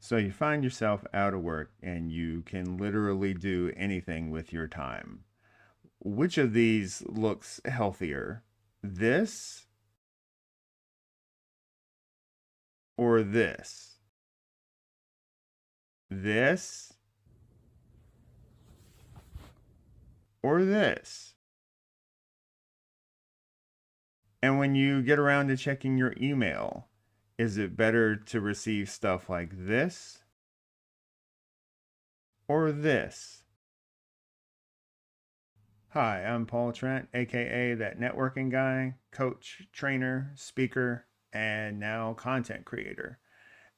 So you find yourself out of work and you can literally do anything with your time. Which of these looks healthier? This or this? This or this? And when you get around to checking your email, is it better to receive stuff like this or this? Hi, I'm Paul Trent, aka that networking guy, coach, trainer, speaker, and now content creator.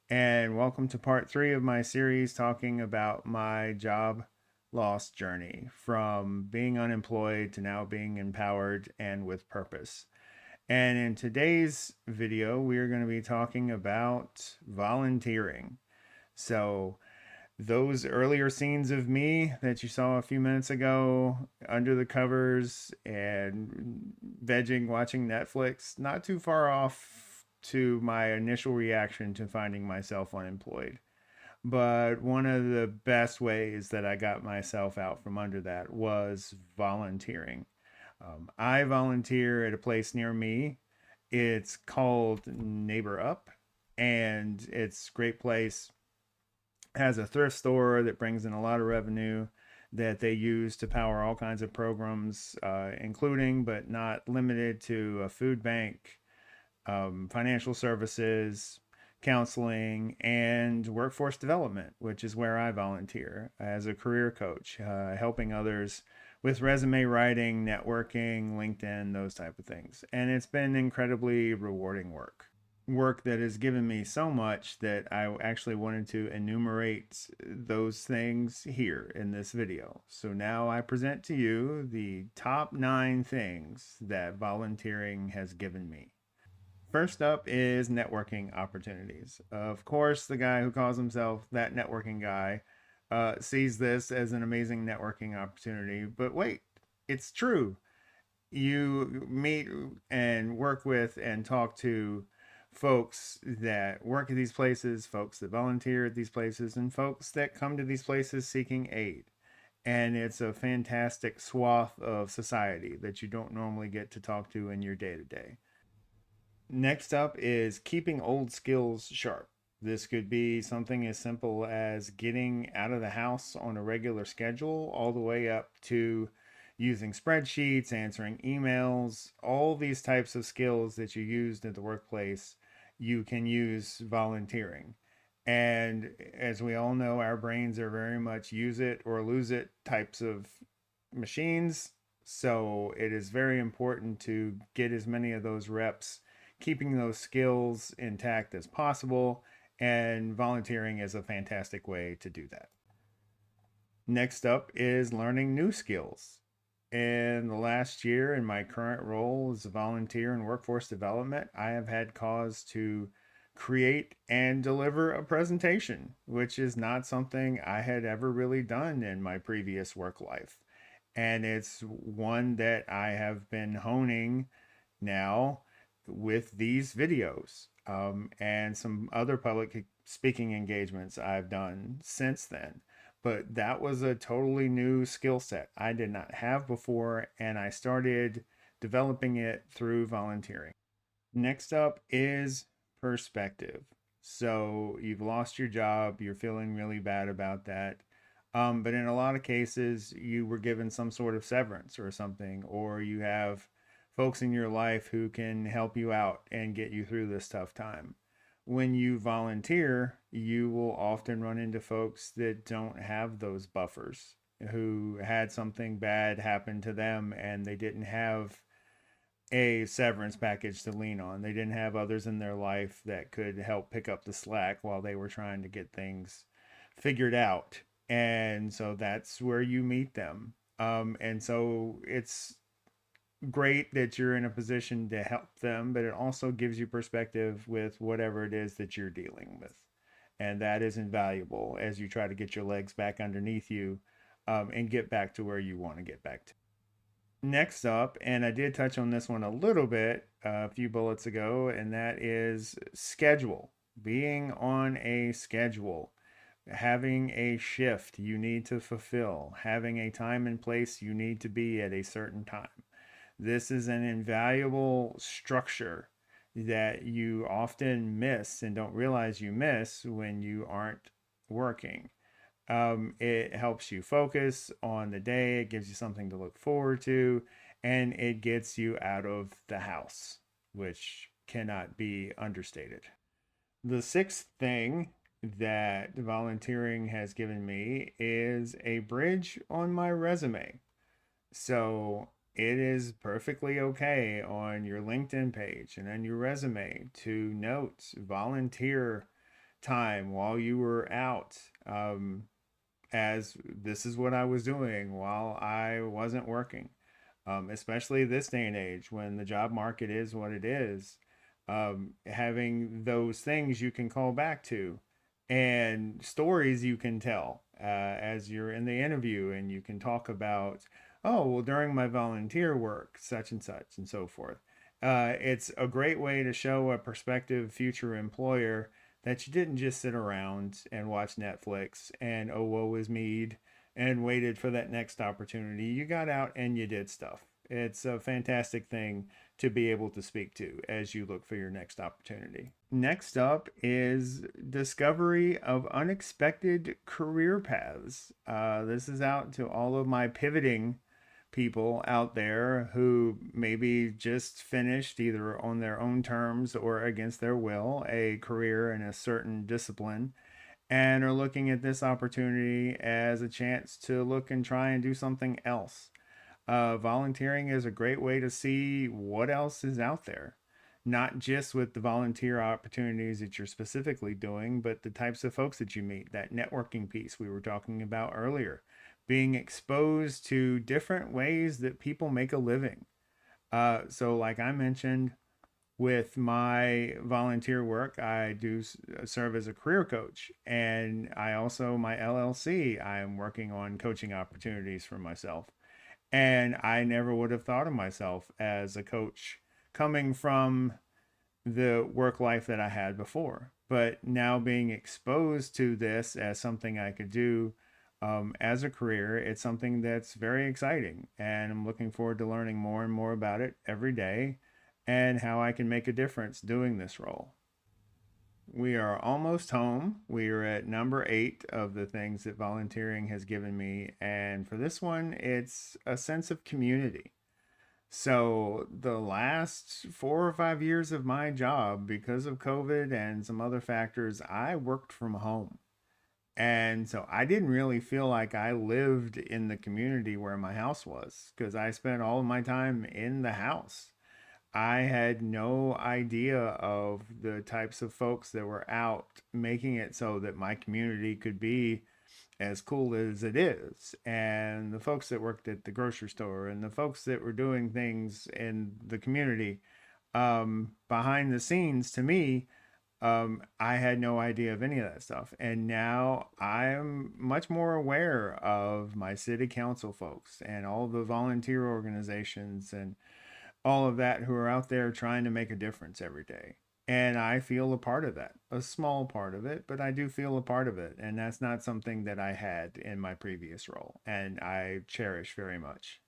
And welcome to part 3 of my series talking about my job loss journey from being unemployed to now being empowered and with purpose. And in today's video, we are going to be talking about volunteering. So, those earlier scenes of me that you saw a few minutes ago under the covers and vegging watching Netflix, not too far off to my initial reaction to finding myself unemployed. But one of the best ways that I got myself out from under that was volunteering. I volunteer at a place near me. It's called Neighbor Up, and it's a great place. Has a thrift store that brings in a lot of revenue that they use to power all kinds of programs, including but not limited to a food bank, financial services, counseling, and workforce development, which is where I volunteer as a career coach, helping others with resume writing, networking, LinkedIn, those type of things. And it's been incredibly rewarding work that has given me so much that I actually wanted to enumerate those things here in this video. So now I present to you the top 9 things that volunteering has given me. First up is networking opportunities. Of course, the guy who calls himself that networking guy sees this as an amazing networking opportunity. But wait, it's true. You meet and work with and talk to folks that work at these places, folks that volunteer at these places, and folks that come to these places seeking aid. And it's a fantastic swath of society that you don't normally get to talk to in your day to day. Next up is keeping old skills sharp. This could be something as simple as getting out of the house on a regular schedule, all the way up to using spreadsheets, answering emails, all these types of skills that you used at the workplace, you can use volunteering. And as we all know, our brains are very much use it or lose it types of machines. So it is very important to get as many of those reps, keeping those skills intact as possible. And volunteering is a fantastic way to do that. Next up is learning new skills. In the last year, in my current role as a volunteer in workforce development, I have had cause to create and deliver a presentation, which is not something I had ever really done in my previous work life. And it's one that I have been honing now with these videos, and some other public speaking engagements I've done since then. But that was a totally new skill set I did not have before, and I started developing it through volunteering. Next up is perspective. So you've lost your job, you're feeling really bad about that. But in a lot of cases, you were given some sort of severance or something, or you have folks in your life who can help you out and get you through this tough time. When you volunteer, you will often run into folks that don't have those buffers, who had something bad happen to them and they didn't have a severance package to lean on. They didn't have others in their life that could help pick up the slack while they were trying to get things figured out. And so that's where you meet them. And so it's great that you're in a position to help them, but it also gives you perspective with whatever it is that you're dealing with. And that is invaluable as you try to get your legs back underneath you, and get back to where you want to get back to. Next up, and I did touch on this one a little bit a few bullets ago, and that is schedule. Being on a schedule. having a shift you need to fulfill, having a time and place you need to be at a certain time. This is an invaluable structure that you often miss and don't realize you miss when you aren't working. It helps you focus on the day, it gives you something to look forward to, and it gets you out of the house, which cannot be understated. The sixth thing that volunteering has given me is a bridge on my resume. So it is perfectly okay on your LinkedIn page and on your resume to note volunteer time while you were out, as this is what I was doing while I wasn't working. Especially this day and age when the job market is what it is. Having those things you can call back to and stories you can tell as you're in the interview, and you can talk about, oh, well, during my volunteer work, such and so forth. It's a great way to show a prospective future employer that you didn't just sit around and watch Netflix and, oh, woe is me, and waited for that next opportunity. You got out and you did stuff. It's a fantastic thing to be able to speak to as you look for your next opportunity. Next up is discovery of unexpected career paths. This is out to all of my pivoting people out there who maybe just finished, either on their own terms or against their will, a career in a certain discipline, and are looking at this opportunity as a chance to look and try and do something else. Volunteering is a great way to see what else is out there, not just with the volunteer opportunities that you're specifically doing, but the types of folks that you meet, that networking piece we were talking about earlier, being exposed to different ways that people make a living. So, like I mentioned, with my volunteer work, I do serve as a career coach, and I also, my LLC, I'm working on coaching opportunities for myself. And I never would have thought of myself as a coach coming from the work life that I had before. But now being exposed to this as something I could do as a career, it's something that's very exciting. And I'm looking forward to learning more and more about it every day and how I can make a difference doing this role. We are almost home. We are at number 8 of the things that volunteering has given me. And for this one, it's a sense of community. So, the last 4 or 5 years of my job, because of COVID and some other factors, I worked from home. And so I didn't really feel like I lived in the community where my house was, because I spent all of my time in the house. I had no idea of the types of folks that were out making it so that my community could be as cool as it is. And the folks that worked at the grocery store and the folks that were doing things in the community, behind the scenes, to me, I had no idea of any of that stuff. And now I'm much more aware of my city council folks and all the volunteer organizations and all of that who are out there trying to make a difference every day. And I feel a part of that, a small part of it, but I do feel a part of it. And that's not something that I had in my previous role, and I cherish very much.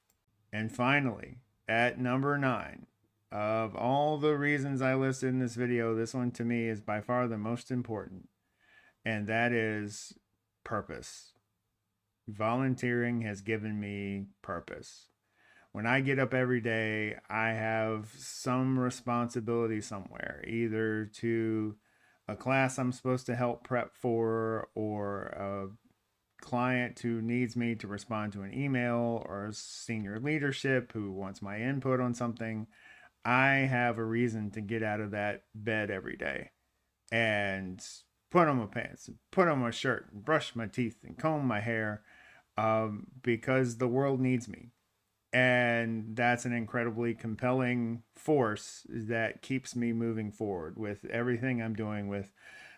And finally, at number 9, of all the reasons I listed in this video, this one to me is by far the most important, and that is purpose. Volunteering has given me purpose. When I get up every day, I have some responsibility somewhere, either to a class I'm supposed to help prep for, or a client who needs me to respond to an email, or senior leadership who wants my input on something. I have a reason to get out of that bed every day and put on my pants, and put on my shirt, and brush my teeth, and comb my hair, because the world needs me. And that's an incredibly compelling force that keeps me moving forward with everything I'm doing with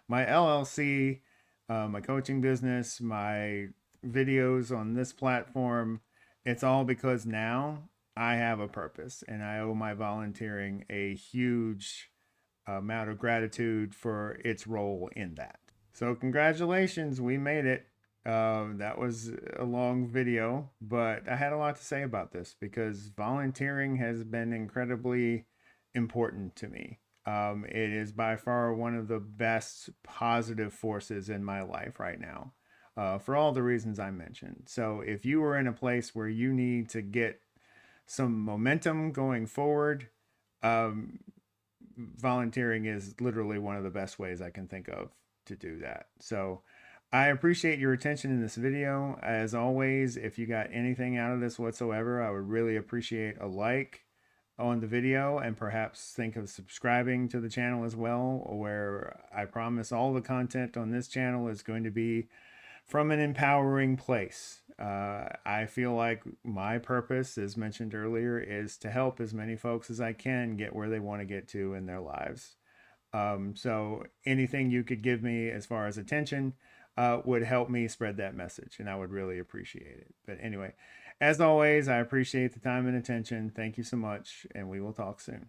my LLC, my coaching business, my videos on this platform. It's all because now I have a purpose, and I owe my volunteering a huge amount of gratitude for its role in that. So congratulations, we made it. That was a long video, but I had a lot to say about this because volunteering has been incredibly important to me. It is by far one of the best positive forces in my life right now, for all the reasons I mentioned. So if you are in a place where you need to get some momentum going forward, um, volunteering is literally one of the best ways I can think of to do that. So I appreciate your attention in this video. As always, if you got anything out of this whatsoever, I would really appreciate a like on the video and perhaps think of subscribing to the channel as well, where I promise all the content on this channel is going to be from an empowering place. I feel like my purpose, as mentioned earlier, is to help as many folks as I can get where they want to get to in their lives. So anything you could give me as far as attention would help me spread that message, and I would really appreciate it. But anyway, as always, I appreciate the time and attention. Thank you so much, and we will talk soon.